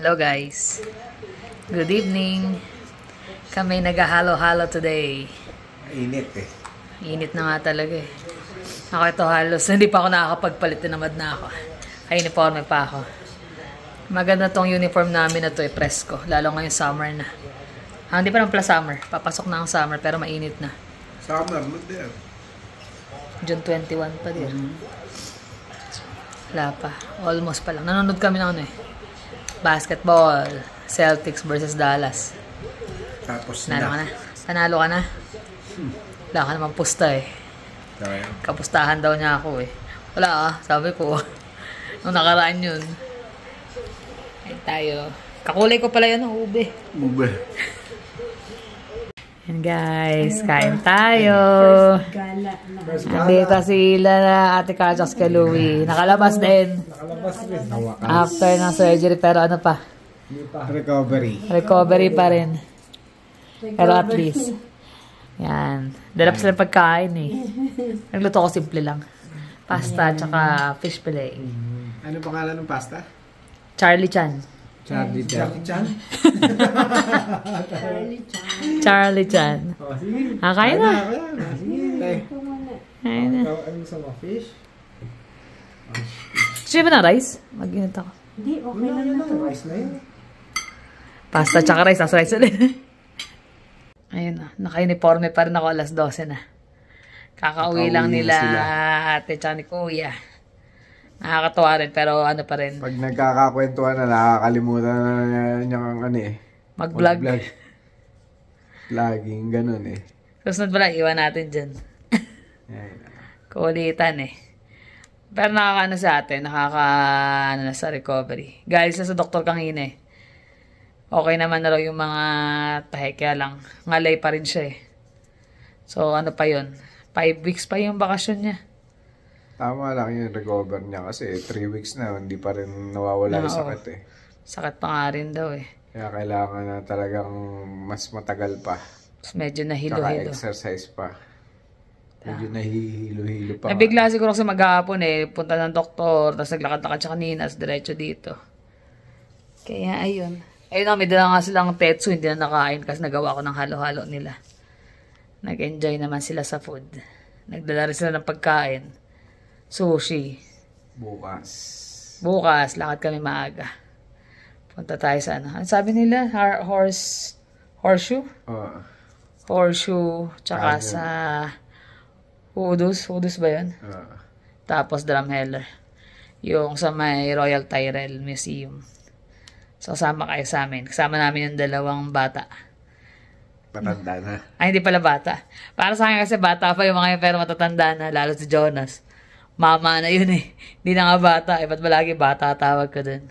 Hello guys. Good evening. Kami naghahalo-halo today. Init eh. Init na nga talaga eh. Ako ito halos. Hindi pa ako nakakapagpalit. Tinamad na ako. Ay, uniforme pa ako. Maganda tong uniform namin na to eh. Presko. Lalo ngayong summer na. Hindi pa naman pala summer. Papasok na ang summer pero mainit na. Summer na din. June 21 pa din. Wala pa. Almost pa lang. Nanonood kami ng ano eh. Basketball. Celtics versus Dallas. Tapos Panalo ka na. Panalo ka na. Wala ka naman pusta eh. Kapustahan daw niya ako eh. Wala sabi ko. Nung nakaraan yun. Ay tayo. Kakulay ko pala yun, ube. Ube. Yan guys, kain tayo. Nandito sila na Ate Carla at Louie. Nakalabas din. After ng surgery, pero ano pa? Recovery. Recovery pa rin. Pero at least. Yan. Dala pa sila pagkain eh. Nagluto ko simple lang. Pasta tsaka fish fillet. Ano pangalan ng pasta? Charlie Chan. Charlie Chan? Charlie Chan. Kain na. Kain na. Ano sa mga fish? Gusto ba na rice? Mag-init ako. Hindi, okay lang na to. Rice na yun. Pasta tsaka rice. Tapos rice ulit. Ayun na. Naka-uniforme pa rin ako alas 12 na. Kakauwi lang nila ate tsaka ni kuya. Nakakatuwa rin pero ano pa rin. Pag nagkakakwentuhan na, nakakalimutan na niyang ano eh. Mag-vlog. Laging ganun eh. Susunod pala, iwan natin dyan. Kulitan eh. Pero nakakaano sa atin, ano na sa recovery. Galing sa doktor kanina eh. Okay naman na raw yung mga tahe, kaya lang, ngalay pa rin siya eh. So ano pa yun? 5 weeks pa yung bakasyon niya. Tama lang yung recover niya kasi 3 weeks na, hindi pa rin nawawala yung sakit eh. Sakit pa nga rin daw eh. Kaya kailangan na talagang mas matagal pa. Tapos medyo nahilo-hilo. Tsaka exercise pa. Medyo nahihilo-hilo pa. Nabigla siguro kasi maghapon eh. Punta ng doktor, tapos naglakad-lakad siya kanina, diretso dito. Kaya ayun. Ayun na, may dala nga silang tetsu, hindi na nakain kasi nagawa ko ng halo-halo nila. Nag-enjoy naman sila sa food. Nagdala rin sila ng pagkain. Sushi. Bukas, lakad kami maaga. Punta tayo sa ano. Ano sabi nila? Horseshoe? Horseshoe. Tsaka sa Udus. Udus ba yun? Tapos Drumheller. Yung sa may Royal Tyrrell Museum. So, kasama kayo sa amin. Kasama namin yung 2 bata. Matanda na. Ay, hindi pala bata. Para sa akin kasi bata pa yung mga yun, pero matatanda na. Lalo si Jonas. Mama na yun eh. Hindi na nga bata. Ba't ba lagi bata tawag ko dun?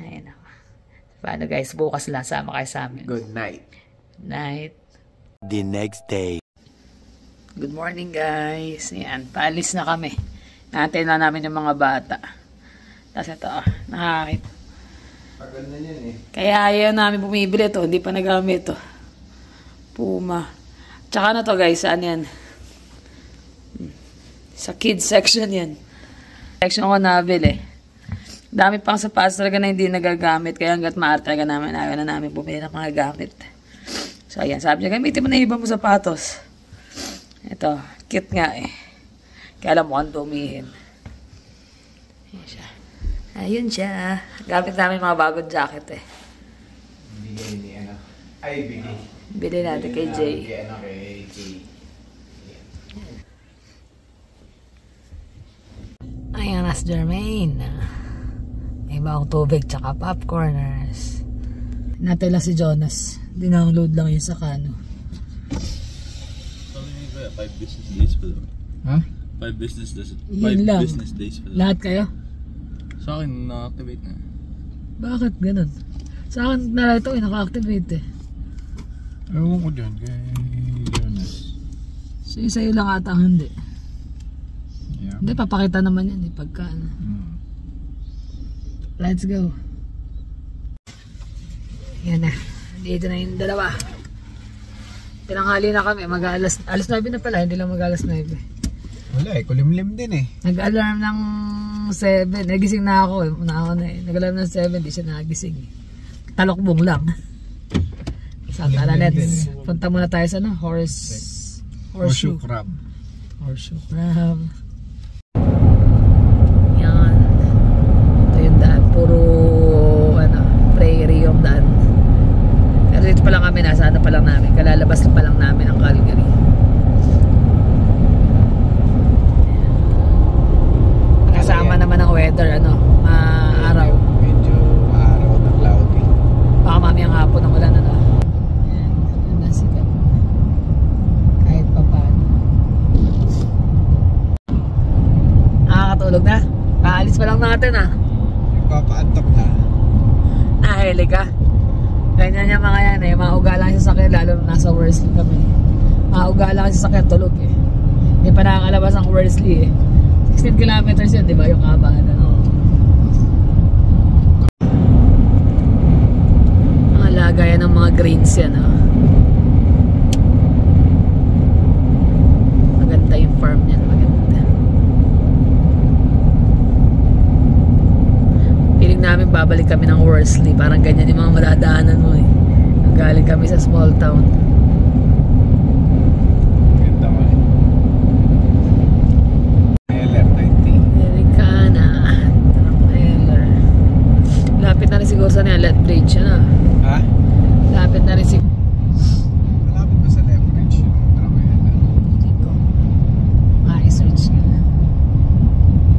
Ayun ako. Paano guys, bukas lang sama kayo sa amin. Good night. Night. The next day. Good morning guys. Ayan, paalis na kami. Natin na namin yung mga bata. Tapos ito, nakakit. Tagal na yan eh. Kaya ayaw namin bumibili ito. Hindi pa nagamit ito. Puma. Tsaka na to guys, saan yan? Sa kids section yan. Section ko nabili. Dami pang sapatos talaga na hindi nagagamit. Kaya hanggat maaari talaga namin, ayaw na namin bumili ng mga gamit. So ayan, sabi niya, gamitin mo na iba mo sapatos. Ito, cute nga eh. Kaya alam mo kung dumihin. Ayan siya. Ayun siya. Gamit namin mga bagong jacket eh. Bigay ni ano. Ay, bigay. Bili natin kay Jay. Kay ano, kay Jay. Ayan na si Jermaine. May bagong tubig tsaka popcorners. Natila si Jonas. Dinownload lang yun sa Kano. Sabi niyo kaya 5 business days pa daw. Ha? 5 business days. Yun 5 lang. business days pa daw. Lahat kayo? Sa akin, na-activate na. Bakit ganun? Sa akin na ito naka-activate eh. Ewan ko dyan kay Jonas. So sa'yo lang ata hindi. Yeah. Hindi, papakita naman yan eh pagka ano. Let's go. Yan na. Dito na yung 2. Tinanghali na kami. Alas 9 na pala. Hindi lang mag-alas 9. Wala eh, kulimlim din eh. Nag-alarm ng 7. Nagising na ako eh. Nag-alarm ng 7, di siya nagising. Talokbong lang. Tara, let's punta muna tayo sa horseshoe crab. Horseshoe crab. Yan. Ito yung daan. Puro prairie yung daan. Pero dito pa lang kami, nasa pa lang namin. Kalalabas pa lang namin ang Calgary. Kasama naman ang weather, araw. Medyo araw na cloudy. Baka mamayang hapon ang ulan, Ayan, nasikat. Kahit pa paano. Nakakatulog na. Kaalis pa lang natin, Nagpapaantok na. Nahili ka. Ganyan yung mga yan, mga ugalang sa sakyan, lalo na nasa Worsley kami. Mga ugalang sa sakyan, tulog eh. Hindi pa nakakalabas ang Worsley eh. 16 kilometers yun, di ba? Yung kabahan, Mga lagayan ng mga grains yan, Maganda yung farm yan, maganda. Piling namin babalik kami ng Worsley. Parang ganyan yung mga madadaanan mo eh. Galing kami sa small town. Ganda ko eh. Lapit na rin siguro sa Let Bridge, Ha? Lapit na rin siguro. Malapit ba sa leverage yung Tramayela? Hindi ko. Ma-research ka na.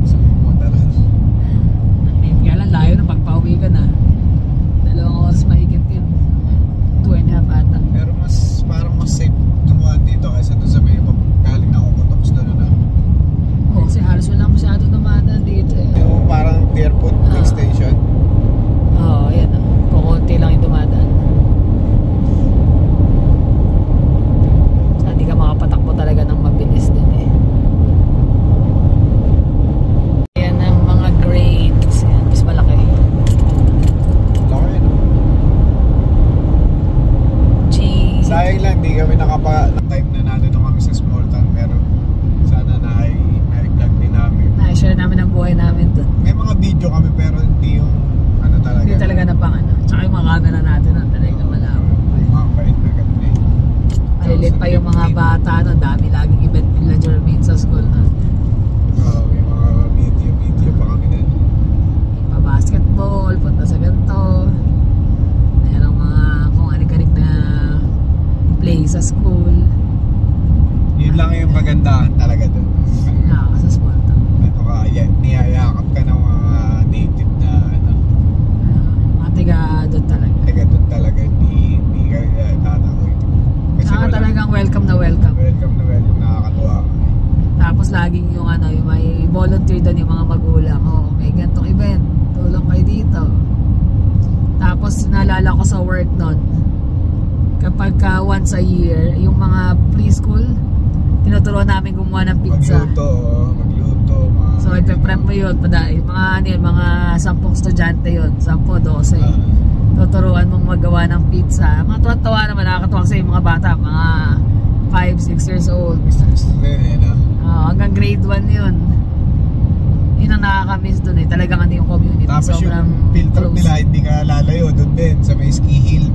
Sa mo talaga. Kaya lang layo na pagpauwi ka na. 2 oras mahigit yun. 2.5 ata. Pero parang mas safe tumuhan dito kaysa doon sa may galing na Okotoks doon na. Oo, kasi halos wala masyado naman dito eh. Yung parang Deerfoot extension. Oo, yan kukunti lang yung dumadaan. Hindi ka makapatakbo talaga ng mabilis din eh. Yan ang mga grains. Yan, mas malaki. Laki no? Cheese. Sayang lang, di kami time na nandito kami sa small town. Pero sana na-vlog din namin. Na-share namin ang buhay namin dun. May mga video kami pero hindi yung talaga. Hindi talaga na pang Tsaka yung mga camera natin talaga malabo. Mga bait na ganda eh. Malilit pa yung mga bata dami laging event nila Jermaine sa school Oo, may mga video pa kami nun. Pa-basketball, punta sa ganito. Merong mga kung anik-anik na play sa school. Yun lang yung kagandahan talaga dun. Sa small town. Niyayakap ka ng mga native na Mga tiga doon talaga. taga dun talaga, hindi ka tatakoy. Kasi Talagang welcome na welcome. welcome, nakakatuwa. Tapos laging yung yung may volunteer doon yung mga magulang. May gantong event. Tulong kayo dito. Tapos naalala ko sa work nun, kapag once a year, yung mga preschool, tinuturuan namin gumawa ng pizza. Magluto. So ipe-prep mo yun, mga 10 estudyante yun, 10, 12. Tuturuan mong magawa ng pizza. Mga tuwa-tawa naman, nakakatuwa kasi yung mga bata, mga 5, 6 years old. Hanggang grade 1 yun. Yun ang nakakamiss dun eh. Talagang yung community. Tapos sobrang yung field trip nila, hindi ka lalayo doon din. Sa may ski hill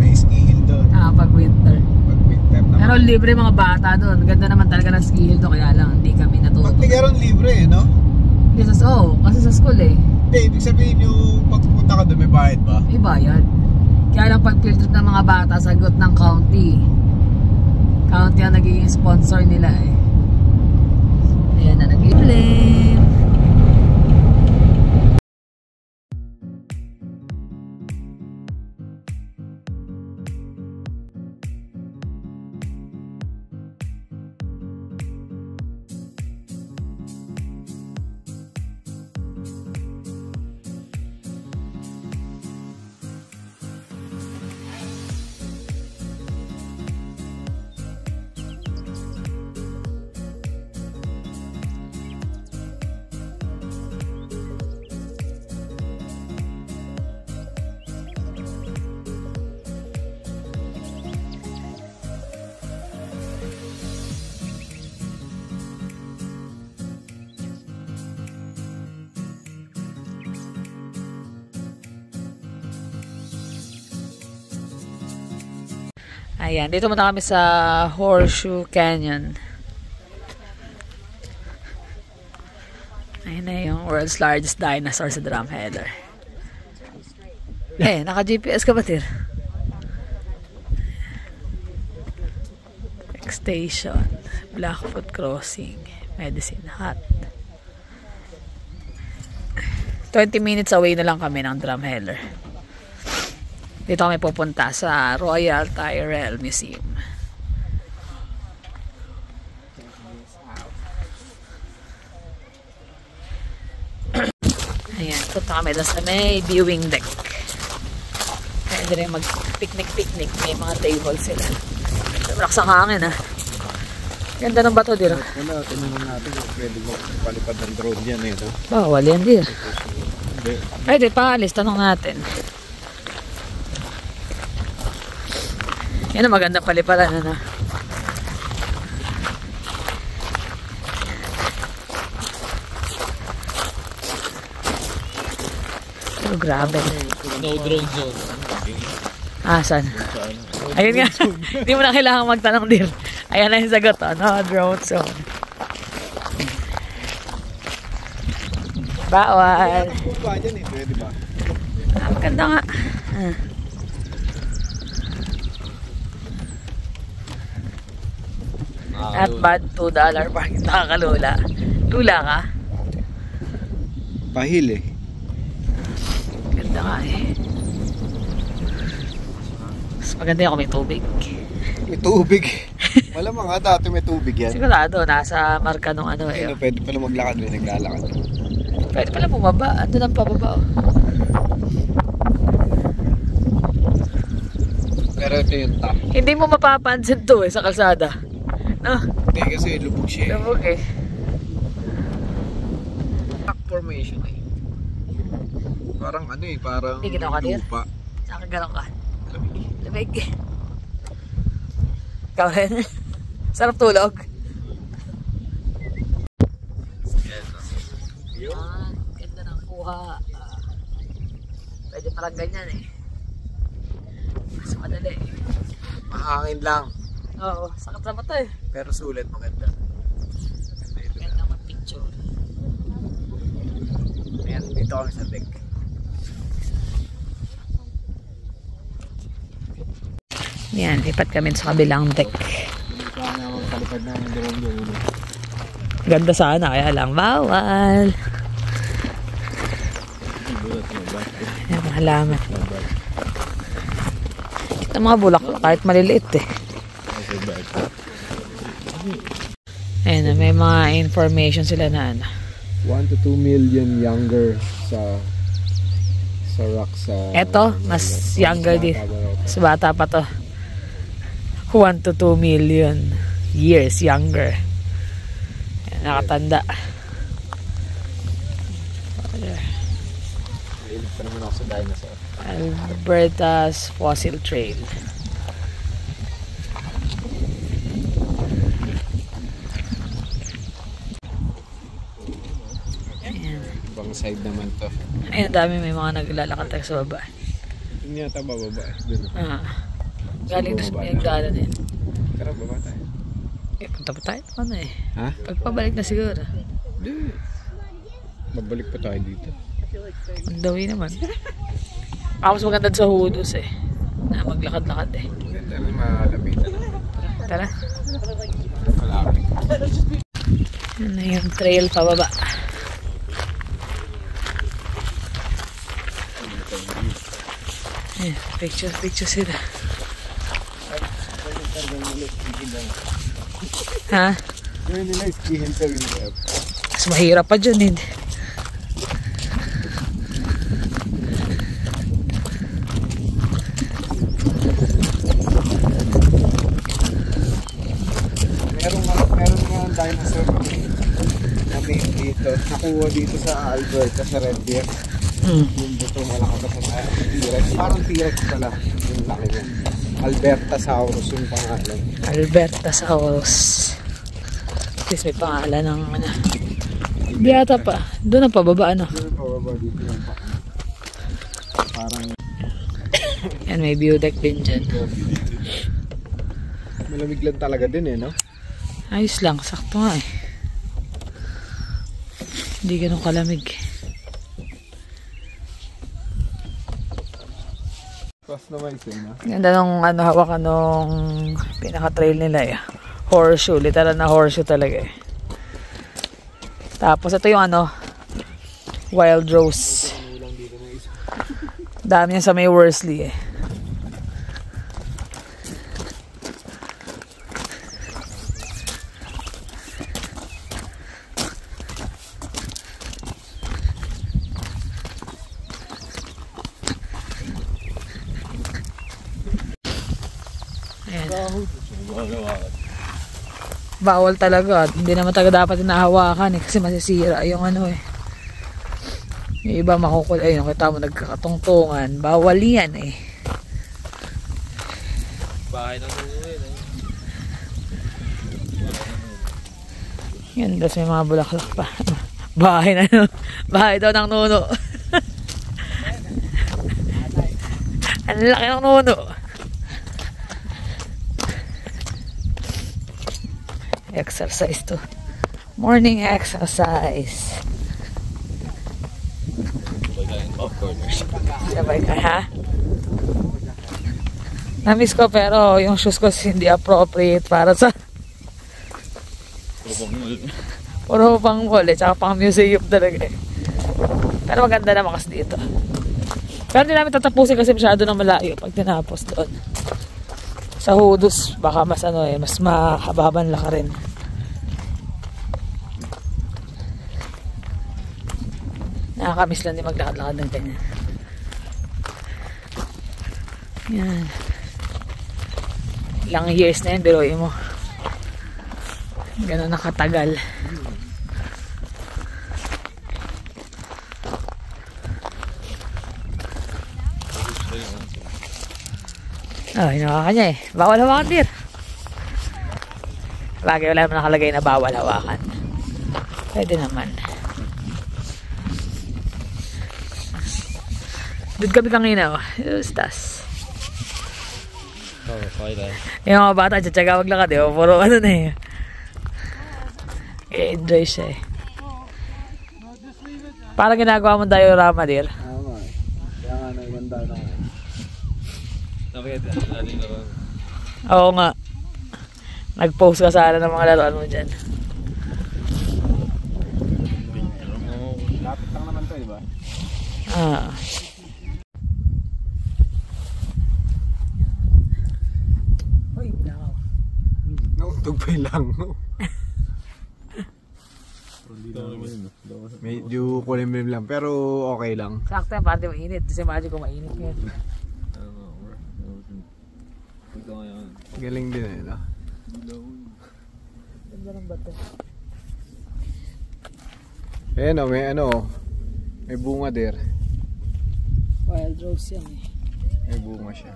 doon. pag winter. Pag winter naman. Pero libre mga bata doon. Ganda naman talaga ng ski hill doon. Kaya lang, hindi kami natuto. Pag tigaron libre no? Kasi sa school eh. Hindi, ibig sabihin yung pagpunta ka doon, may bayad ba? May bayad. Kaya lang pag field trip ng mga bata, sagot ng county. County ang nagiging sponsor nila eh. Ayan na, nag-i-flame. Ayan, dito muna kami sa Horseshoe Canyon. Ayun na yung world's largest dinosaur sa Drumheller. Naka-GPS ka ba, Tir? Station, Blackfoot Crossing, Medicine Hat. 20 minutes away na lang kami ng Drumheller. Dito kami pupunta sa Royal Tyrrell Museum. Ayan, punta kami doon sa may viewing deck. Pwede rin mag-picnic-picnic. May mga tables sila. Malakas ang hangin, ha? Ganda ng bato, Dir. Wala, tinanong natin kung pwede mo palipad ng drone yan eh. Bawal yan, Dir. Ay, di pa alis. Tanong natin. Yan ang maganda paliparan, na. Oh, grabe. No drone zone. Saan? Ayun nga. Hindi mo na kailangan magtanong, Dir. Ayan na yung sagot. No drone zone. Bawal. Ba dyan eh, pwede ba? Ang ganda nga. Not bad, $2 parking. Nakakalula. Lula ka? Pahil eh. Ganda nga eh. Mas maganda yung kung may tubig. May tubig. Malamang nga dati may tubig yan. Sigurado, nasa marka nung ano eh. Ano, pwede pala maglakad rin, naglalakad. Pwede pala bumaba. Ando nang pababa. Pero ito yung top. Hindi mo mapapansin to eh sa kalsada. No? Hindi kasi lubog siya eh. Lubog eh. Rock formation eh. Parang ano eh, parang Hindi ginawa ka, Dir? lupa. Saan ka gano'n ka? Lamig. Lamig. Ikaw rin. Sarap tulog. Ganda ng kuha. Pwede parang ganyan eh. Mas madali eh. Mahangin lang. Oo, sakit sa mata eh. Pero sulit maganda. Ganda mag-picture. Ayan, dito kami sa deck. Yan, lipat kami sa kabilang deck. Dito na magkalipad na yung drone yung ulo. Ganda sana, kaya lang bawal. Yan, mga halaman. Kita mga bulaklak kahit maliliit eh. Ayan, may mga information sila na ano. 1 to 2 million younger sa rock sa... Eto, mas younger din. Mas bata pa to. 1 to 2 million years younger. Ayan, nakatanda. Lilit pa naman ako sa dinosaur. Alberta's Fossil Trail. Ibang side naman to. Ayun, dami may mga naglalakad tayo sa baba. Yun yata bababa eh. Dun. Galing doon sa pinagdaanan eh. Tara, baba tayo. Punta pa tayo. Ano eh? Ha? Pagpabalik na siguro. Hindi. Babalik pa tayo dito. Ang dawi naman. Mas maganda sa Hudos eh. Na maglakad-lakad eh. Ganda rin malapitan na. Tara. Malapit. Yan na yung trail pababa. Ayan, picture sila. Ha? Gawin nila iskihin sa window. Mas mahirap pa dyan eh. Meron nga ang dinosaur na made dito. Nakuha dito sa Alberta sa Red Deer. Yung buto malaki pa sa T-Rex. Parang T-Rex pala. Yung laki niya. Albertasaurus yung pangalan. Albertasaurus. At least may pangalan ng ano. Hindi ata pa. Doon ang pababa ano. Doon ang pababa dito yung Yan, may view deck din dyan. Malamig lang talaga din eh, no? Ayos lang, sakto nga eh. Hindi ganun kalamig. Customizing na. Ganda nung hawakan nung pinaka-trail nila eh. Horseshoe, literal na horseshoe talaga eh. Tapos ito yung wild rose. Dami yan sa may Worsley eh. Bawal talaga. Hindi naman talaga dapat inahawakan eh. Kasi masisira yung eh. Yung iba makukul. Ayun, kita mo nagkakatungtungan. Bawal yan eh. Bahay ng nuno yun eh. Yan, tapos may mga bulaklak pa. Bahay na bahay daw ng nuno. Ang laki ng nuno. Exercise to. Morning exercise. Sabay kayong popcorners. Sabay ka ha? Na-miss ko pero yung shoes ko hindi appropriate para sa puro pang mall eh. Tsaka pang museum talaga eh. Pero maganda naman kasi dito. Pero hindi namin tatapusin kasi masyado na malayo pag tinapos doon. Sa Hudus, baka mas mas mahababan laka rin. Nakakamiss lang din maglakad-lakad ng ganyan. Yan. Ilang years na yan, biruin mo. Ganun nakatagal. Ay, nakakanya eh. Bawal hawakan, dear. Bagay, wala naman nakalagay na bawal hawakan. Pwede naman. Doon kami kanina, oh. Ustas. Oo, okay tayo. Yung mga bata, tsatsaga maglakad eh. Puro na eh. I-enjoy siya eh. Parang ginagawa mo diorama, dear. Tama eh. Kaya nga naganda na. Napakita natin na ron. Oo nga. Nag-post ka sana ng mga laruan mo dyan. Lapit lang naman to, di ba? Ah. Uy, lakaw. Nautugpay lang. Medyo kulimlim lang, pero okay lang. Sakto yan, pati mainit. Kasi imagine kung mainit ngayon. Ito ngayon. Galing din eh, no? Ganda ng bato. Ayan o, may bunga der. Wild rose yan eh. May bunga siya.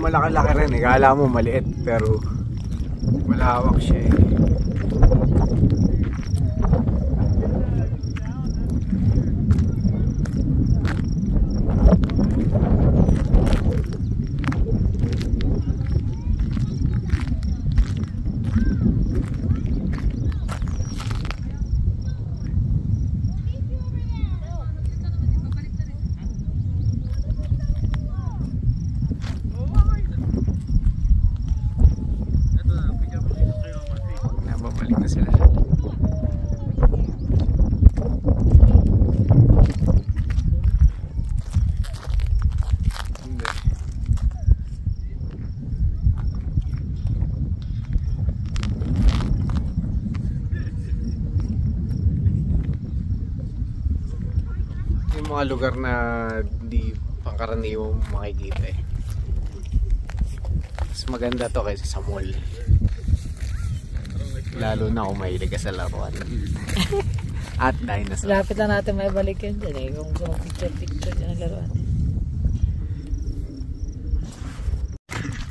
Malaki-laki rin eh. Kala mo maliit pero malawak siya eh. Babalik na sila. Hindi. Yung mga lugar na hindi pa pangkaraniwang makikita eh. Mas maganda to kaysa sa mall. Lalo na kung mahilig ka sa laruan. At dinosaur. Lapit lang natin may balik yun dyan eh. Kung gusto mong picture dyan ang laruan.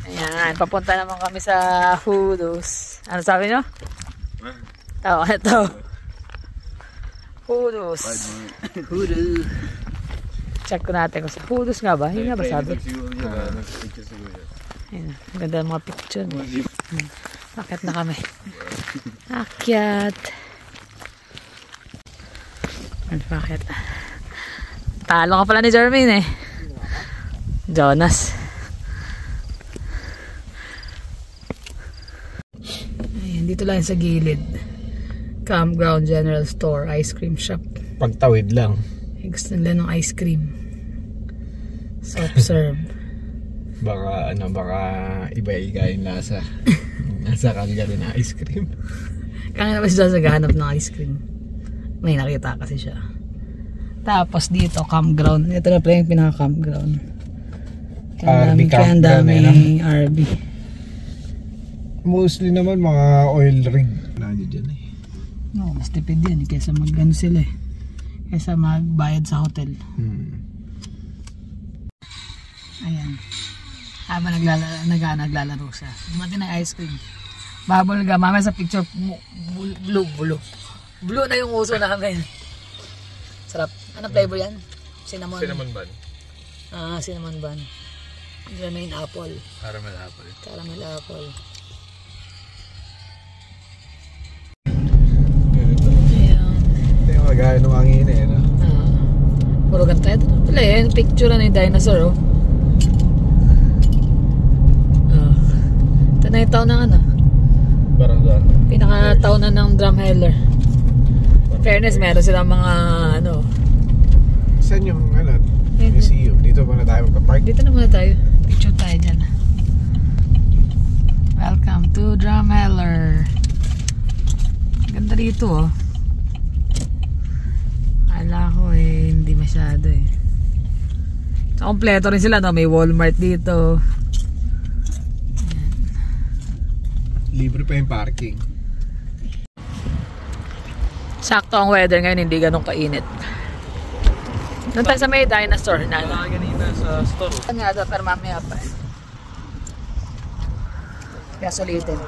Ayan, papunta naman kami sa Hoodoo's. Ano sabi nyo? Ito. Hoodoo's. Hoodoo. Check ko natin kung sa Hoodoo's nga ba? Yun nga ba sabi? Ayan, ang ganda ng mga picture. Akyat na kami. Akyat. Bakit? Talo ka pala ni Jermaine eh. Jonas. Ayan, dito lang sa gilid. Campground General Store, ice cream shop. Pagtawid lang. Gusto nila ng ice cream. Soft serve. Baka iba-iga yung lasa. Nasa kanila din na ice cream. Kaya naman siya naghahanap ng ice cream. May nakita kasi siya. Tapos dito, campground. Ito na pala yung pinaka-campground. RV Kaya ang daming RV. Mostly naman mga oil rig. Nandiyo dyan eh. No, mas tipid yan kaysa mag-ano sila eh. Kaysa magbayad sa hotel. Ayan. Habang naglalaro siya. Dumating na ice cream. Bubble gum. Mamaya sa picture, blue. Blue na yung uso namin. Sarap. Anong flavor yan? Cinnamon. Cinnamon bun. Cinnamon bun. Green apple. Caramel apple. Caramel apple. Ayan. Ito yung magaya ng hangin eh. No? Puro ganda. Ito pala eh. Picture na yung dinosaur oh. Ito na yung taon ng ano. Parang doon. Pinaka-taon na ng Drumheller. Fairness, meron silang mga ano. Saan yung museum? Dito muna tayo magpa-park. Dito na muna tayo. Picture tayo dyan. Welcome to Drumheller. Ganda dito oh. Akala ko eh, hindi masyado eh. So, kompleto rin sila no? May Walmart dito. Ayan. Libre pa yung parking. Sakto ang weather ngayon, hindi ganun kainit. Doon tayo sa may dinosaur na ano. Kanina sa store. Ano nga ito, pero mamaya pa. Kaya sulitin.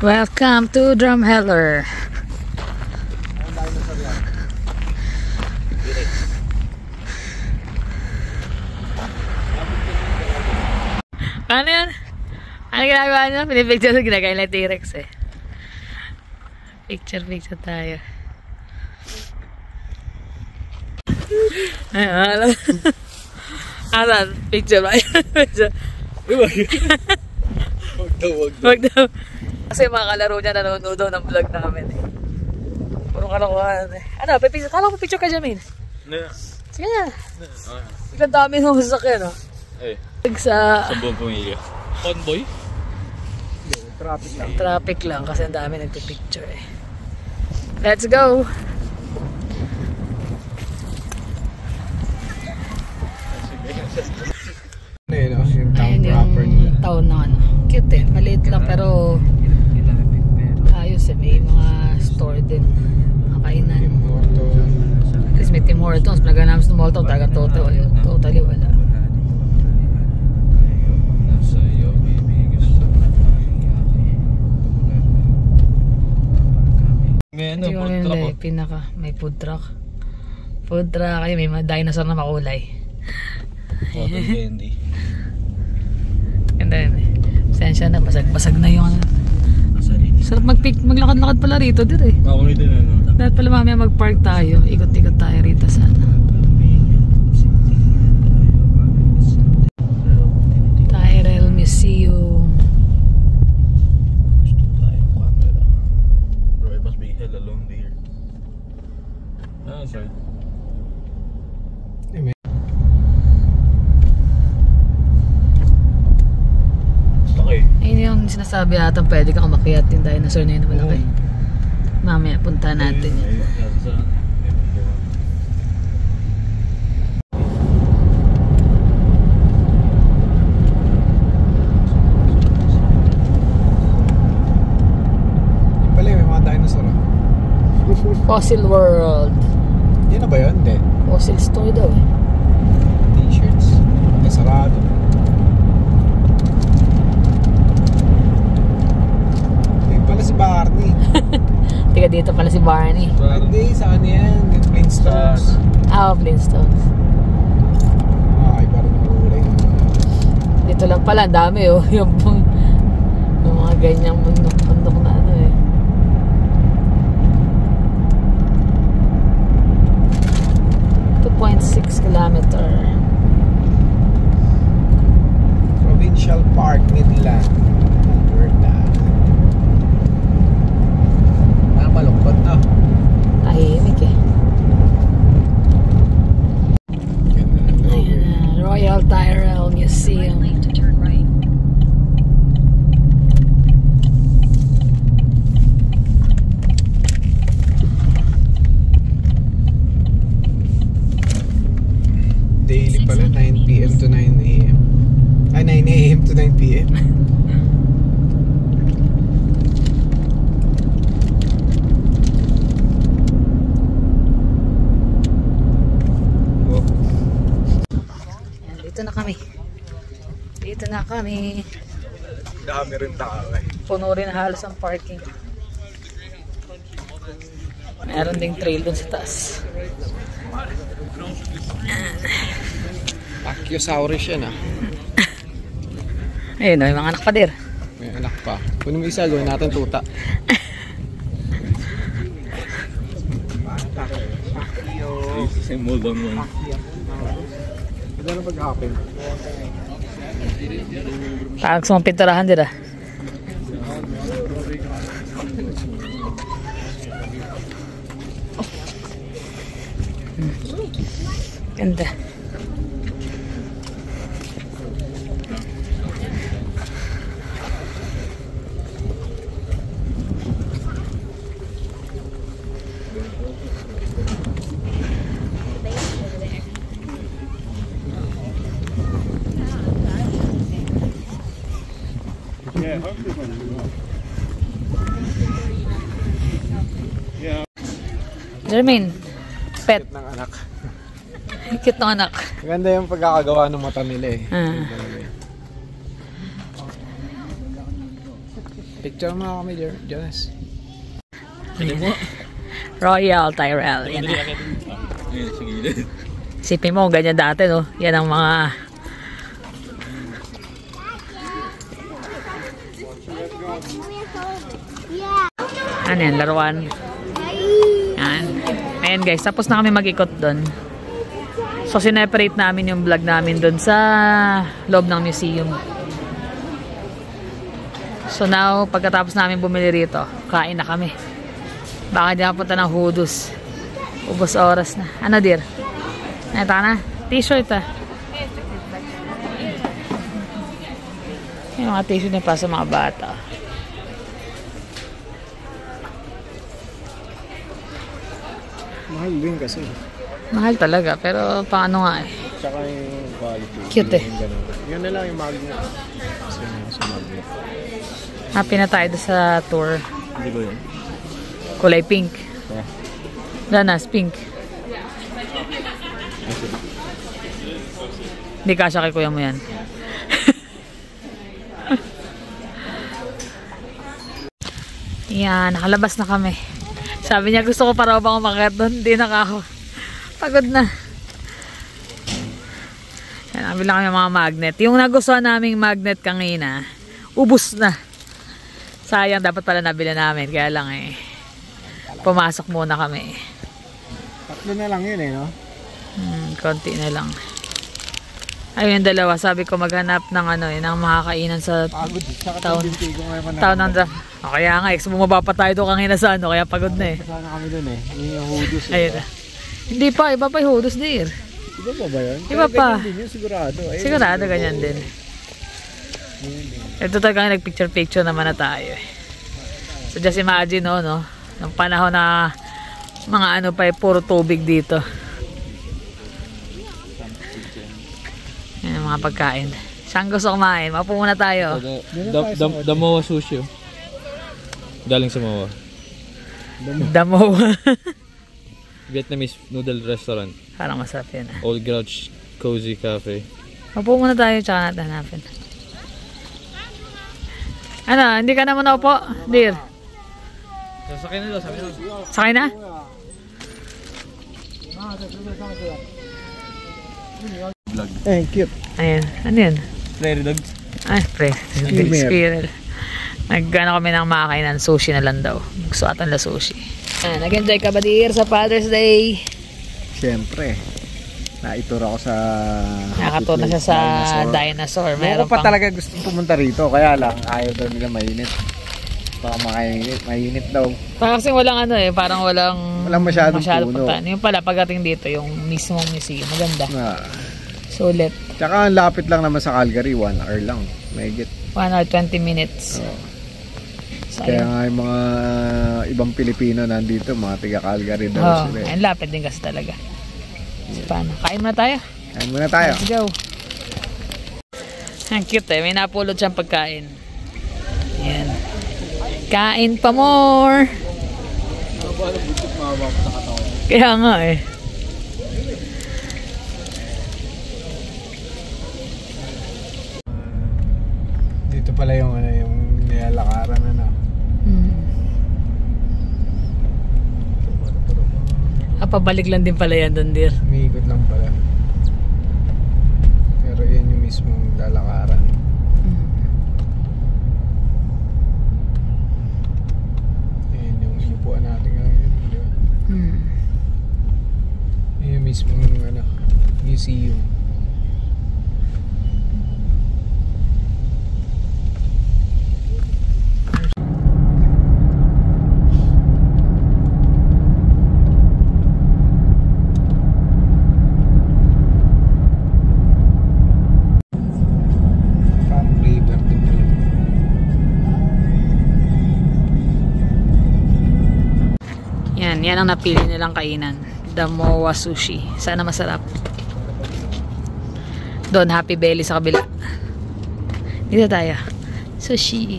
Welcome to Drumheller. Ano yan? Ano ginagawa niya? Pinipicture sa ginagaya na T-Rex eh. Picture tayo. Ay, alam. Asan? Picture ba? Wag daw. Kasi mga kalaro niya nanonood daw ng vlog namin eh. Puro kalokohan eh. Ano? Kala ko picture ka, Jamin? Sige na. Ang dami ng sasakyan oh. Eh. Sa buong pamilya. Convoy? Traffic lang kasi ang dami nagpipicture eh. Let's go! Ayun yung town na ano. Cute eh. Maliit lang pero ayos eh. May mga store din. Mga kainan. At least may Tim Hortons. Pinagana namin sa Molto. Totally wala. May food truck oh. May food truck. Food truck ay may mga dinosaur na makulay. Cotton candy. Ganda yun eh. Sensya na, basag na yung ano. Sarap maglakad-lakad pala rito dir eh. Ako din ano. Dapat pala mamaya mag-park tayo. Ikot-ikot tayo rito sa ano. Tyrell Museum. Gusto tayo camera. Bro, it must be hella long here. Ah, sorry. sabi ata pwede kang umakyat yung dinosaur na yun na malaki. Mamaya punta natin yun. Pala may mga dinosaur. Fossil World. Yan na ba yun? Hindi. Fossil store daw eh. T-shirts. Sarado. Yung pala si Barney. Tiga dito pala si Barney. Hindi, saan yan? Yung Flintstones. Flintstones. Iba rin yung kulay. Dito lang pala, ang dami oh. Yung mga ganyang bundok na ano eh. .6 kilometer. Provincial Park, Midland, Alberta. Parang malungkot na. Tahimik eh. Ayan na, Royal Tyrrell Museum. Daily pala, 9 p.m. to 9 a.m. Ay, 9 a.m. to 9 p.m. Dito na kami. Dito na kami. Dami rin tao eh. Puno rin halos ang parking. Meron ding trail dun sa taas. Pachyosaurus yan ah. Ayun, may mga anak pa dir. May anak pa. Kung may isa, gawin natin tuta. Same mold on one. Ito na pag-happen. Parang gusto mong pinturahan dir ah. Ganda. Jermaine, pet. Ng anak. Cute ng anak. Maganda yung pagkakagawa ng mata nila eh. Picture mo kami, Jonas. Royal Tyrrell. Yan na. Sipin mo, ganyan dati no. Yan ang mga ano yan, laruan. Yan. Ayan guys, tapos na kami mag-ikot doon. So sineparate namin yung vlog namin doon sa loob ng museum. So now, pagkatapos namin bumili rito, kain na kami. Baka di napunta ng Hudus. Ubos oras na. Ano dir? Ito na. T-shirt ah. Yung mga t-shirt na pa sa mga bata. Mahal din kasi. Mahal talaga, pero paano nga eh. Tsaka yung quality. Cute eh. Yun na lang yung magnet. Kasi sa magnet. Happy na tayo doon sa tour. Hindi ba yun? Kulay pink. Yeah. Danas, pink. Hindi kasya kay kuya mo yan. Yan, nakalabas na kami. Sabi niya gusto ko pa raw bang umakyat doon. Hindi na ako. Pagod na. Yan, nabili kami mga magnet. Yung nagustuhan naming magnet kanina, ubos na. Sayang, dapat pala nabili namin. Kaya lang eh, pumasok muna kami. Tatlo na lang yun eh, no? Konti na lang. Ayun yung dalawa. Sabi ko maghanap ng ano eh, ng makakainan sa Pagod. Tsaka town. Town ng draft. O kaya nga, bumaba pa tayo doon kanina sa ano, kaya pagod na eh. Sana kami dun eh. Yung Hudus eh. Ayun na. Hindi pa, iba pa yung Hudus dir. Iba pa ba yun? Iba pa. Ganyan din yun, sigurado. Ayun, Sigurado ganyan din. Ito talagang nagpicture-picture naman na tayo eh. So just imagine no, ng panahon na mga ano pa eh, puro tubig dito. Yan mga pagkain. Saan gusto kumain? Mapo muna tayo. Damowa Sushi. Galing sa Mawa. Damowa. Vietnamese noodle restaurant. Parang masarap yan. Old Grouch Cozy Cafe. Mapo muna tayo tsaka natin hanapin. Ano, hindi ka na muna upo, dear? Sasakay na daw, sabi na. Sakay na? Eh, cute. Ayan, ano yan? Prairie dogs. Ay, squirrel. Nag-ano kami ng makakainan, sushi na lang daw. Gusto atan la sushi. Nag-enjoy ka ba, dear, sa Father's Day? Siyempre. Naitur ako sa... Nakatour na siya sa dinosaur. Meron pa talaga gusto pumunta rito. Kaya lang, ayaw daw nila mainit. Baka mainit daw. Parang kasi walang ano eh. Parang walang masyadong puno. punta. Yung pala, pagdating dito, yung mismong museum. Maganda. Sulit. Tsaka ang lapit lang naman sa Calgary. 1 hour lang. Mahigit. 1 hour, 20 minutes. So, kaya nga yung mga ibang Pilipino nandito, mga tiga Calgary daw sila. Ang lapit din kasi talaga. So, paano? Kain muna tayo. Kain muna tayo. Let's go. Ang cute eh. May napulot siyang pagkain. Yan. Kain pa more. Kaya nga eh. Dito pala yung ano, yung nilalakaran ano. Pabalik lang din pala yan doon, dear. Umiikot lang pala. Pero yan yung mismong lalakaran. Yan yung inupuan natin ngayon, di ba? Yan yung mismong ano, museum. Yan ang napili nilang kainan. Damowa Sushi. Sana masarap. Doon, Happy Belly sa kabila. Dito tayo. Sushi.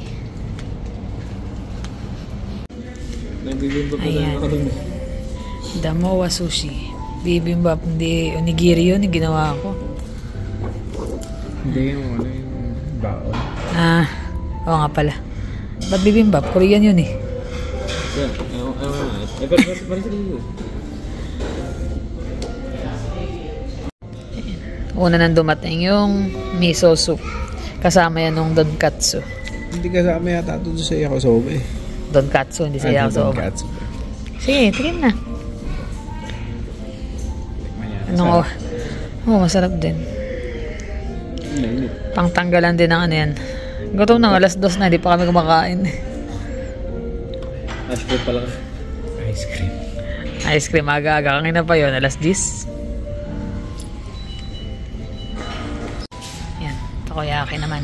Ayan. Damowa Sushi. Bibimbap. Hindi, onigiri yun. Yung ginawa ko. Hindi yung ano yung baon. Oo nga pala. Ba't bibimbap? Korean yun eh. Una nang dumating yung miso soup. Kasama yan ng donkatsu. Hindi kasama yata ito sa yakisoba eh. Donkatsu, hindi sa yakisoba. Sige, tingin na. Ano? Masarap din. Pangtanggalan din ng ano yan. Gutom na, alas 2 na, hindi pa kami kumakain. Ice cream pala. Ice cream. Ice cream, aga-aga. Kanina pa yun, alas 10. Yan, takoyaki naman.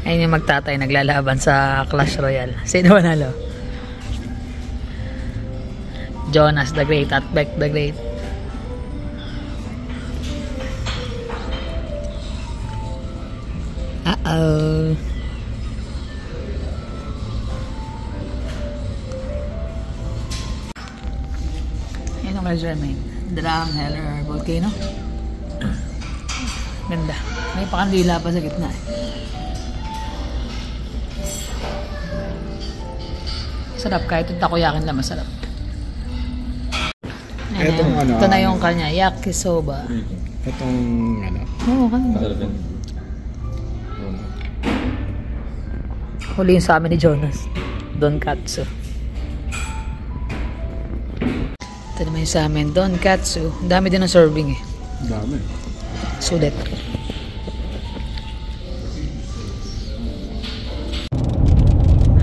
Ayun yung magtatay, naglalaban sa Clash Royale. Sino manalo? Jonas the Great at Beck the Great. Uh-oh. Ano kay Jermaine? Drangheller Volcano. Ganda. May pakandila pa sa gitna eh. Sarap, kahit yung takoyakin lang masarap. Etong ano, ito na yung kanya, yakisoba. Itong ano. Oo, kanya. Huli yung sa amin ni Jonas. Donkatsu. Ito naman yung sa amin, Donkatsu. Ang dami din ng serving eh. Dami. Sulit.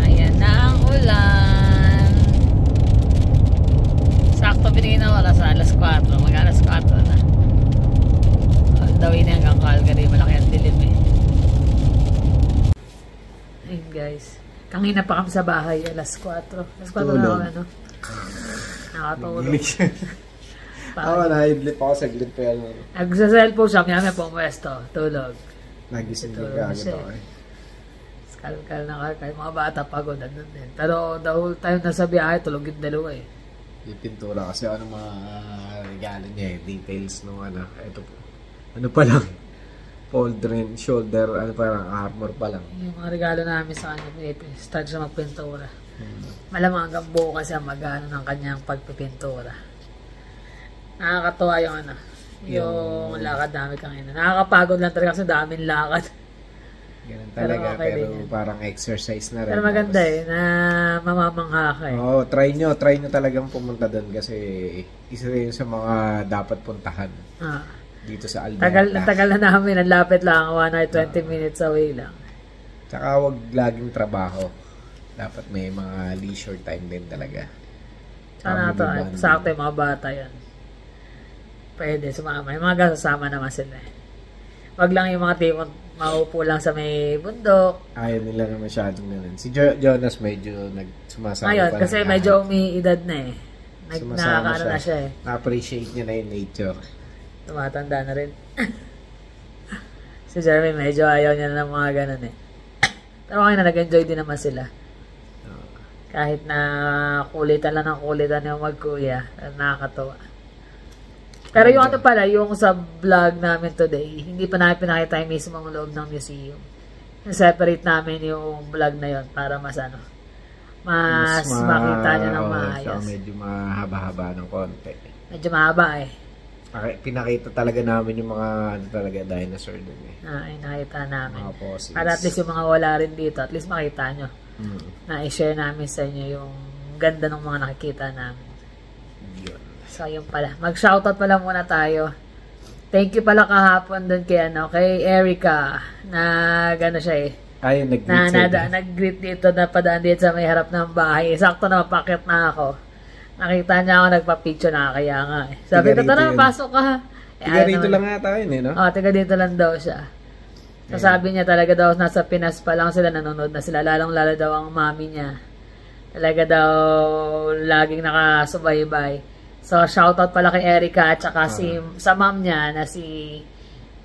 Ayan na ang ulan. Sakto binigay na oras sa alas 4. Mag-alas 4 na. All the way na hanggang Calgary. Malaki ang dilim eh. guys. Kanina pa kami sa bahay, alas 4. Alas 4 na Tulog. ako, ano? Nakatulog. Gilig siya. Ako, nahidlip ako sa glip pa yan. Nagsa-cellphone siya, kaya may pumuesto. Tulog. Nagising Tulog ka agad siya. ako eh. Kalkal na kalkal. Mga bata pagod. Andun din. Pero the whole time nasa biyahe, tulog yung dalawa eh. Yung pintura kasi ano mga regalo niya eh. Details nung ano. Ito po. Ano pa lang. Folder and shoulder. Ano pa lang. Armor pa lang. Yung mga regalo namin sa kanya, start siya magpintura. Malamang hanggang bukas siya mag-ano ng kanyang pagpipintura. Nakakatuwa yung ano. Yung lakad namin kanina. Nakakapagod lang talaga kasi daming lakad. Ganun talaga. okay Pero din yan. parang exercise na rin. Pero maganda Tapos, eh, na mamamangha ka eh. Oo, try nyo talagang pumunta doon kasi isa rin sa mga dapat puntahan Ah. dito sa Alberta. Tagal na namin, ang lapit lang, 1 hour 20 minutes away lang. Tsaka wag laging trabaho. Dapat may mga leisure time din talaga. Sana Family to, bonding. sakto yung mga bata yan. Pwede sumama. Yung mga kasama naman sila eh. Wag lang yung mga tipong maupo lang sa may bundok. Ayaw nila na masyadong ganun. Si Jonas medyo sumasama Ayun, pa. kasi ng medyo lahat. umiidad na eh. Sumasama Nakakaano na siya eh. Na-appreciate niya na yung nature. Tumatanda na rin. Si Jeremy medyo ayaw niya na ng mga ganun eh. Pero okay na, nag-enjoy din naman sila. Kahit na kulitan lang ng kulitan yung magkuya. Nakakatawa. Pero yung ano pala, yung sa vlog namin today, hindi pa namin pinakita yung mismong loob ng museum. Separate namin yung vlog na yon para mas ano, mas makita nyo ng maayos. Siya medyo mahaba-haba ng konti. Medyo mahaba eh. Pinakita talaga namin yung mga ano talaga dinosaur dun eh. Nakita namin. Mga fossils. Para at least yung mga wala rin dito, at least makita nyo. Na i-share namin sa inyo yung ganda ng mga nakikita namin. Yun. So, yun pala. Mag-shoutout pala muna tayo. Thank you pala kahapon dun kay, kay Erica na gano siya eh. Ayun, nag-greet Nag-greet dito na padaan dito sa may harap ng bahay. Sakto na mapakit na ako. Nakita niya ako nagpa-picture na kaya nga eh. Sabi ko, tara, pasok ka ha. Tiga rito lang nga tayo eh, no? Tiga dito lang daw siya. So, sabi niya talaga daw, nasa Pinas pa lang sila, nanonood na sila. Lalong-lalo daw ang mami niya. Talaga daw, laging nakasubaybay. So, shoutout pala kay Erica at saka sa mom niya na si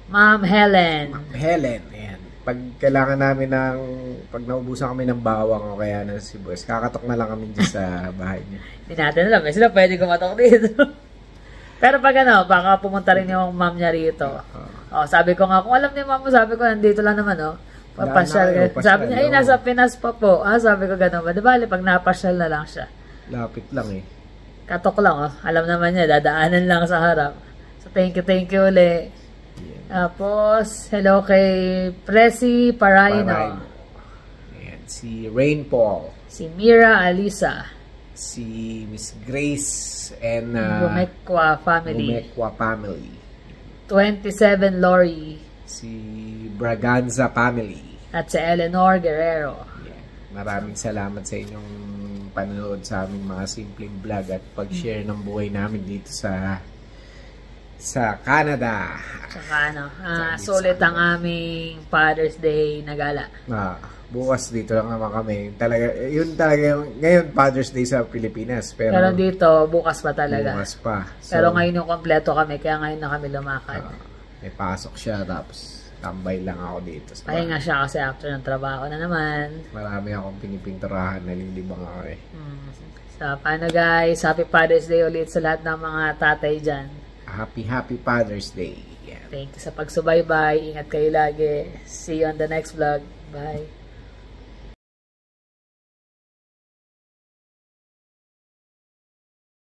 Ma'am Helen. Ma'am Helen, ayan. Pag kailangan namin pag naubusan kami ng bawang o kaya ng sibuyas, kakatok na lang kami dyan sa bahay niya. Hindi natin alam, sila pwede kumatok dito. Pero pag baka pumunta rin yung mom niya rito. Sabi ko nga, kung alam ni mom mo, sabi ko, nandito lang naman, papasyal. Sabi niya, ay, nasa Pinas pa po. Sabi ko, gano'n ba? Diba, pag napasyal na lang siya. Lapit lang eh. Katok lang, Alam naman niya, dadaanan lang sa harap. So, thank you ulit. Tapos, hello kay Presi Paraino. Ayan, si Rain Paul. Si Mira Alisa. Si Miss Grace and Bumekwa family. Bumekwa family. 27 Lori. Si Braganza family. At si Eleanor Guerrero. Ayan. Maraming salamat sa inyong panonood sa aming mga simpleng vlog at pag-share ng buhay namin dito sa Canada. Saka sulit ang aming Father's Day na gala. Bukas dito lang naman kami. Yun talaga ngayon Father's Day sa Pilipinas. Pero dito, bukas pa talaga. Bukas pa. So, pero ngayon yung kompleto kami, kaya ngayon na kami lumakad. May pasok siya, tapos tambay lang ako dito. Pahinga siya kasi after ng trabaho na naman. Marami akong pinipinturahan, nalilibang ako eh. So, paano guys? Happy Father's Day ulit sa lahat ng mga tatay dyan. Happy Father's Day. Yeah. Thank you sa pagsubaybay. Ingat kayo lagi. See you on the next vlog. Bye.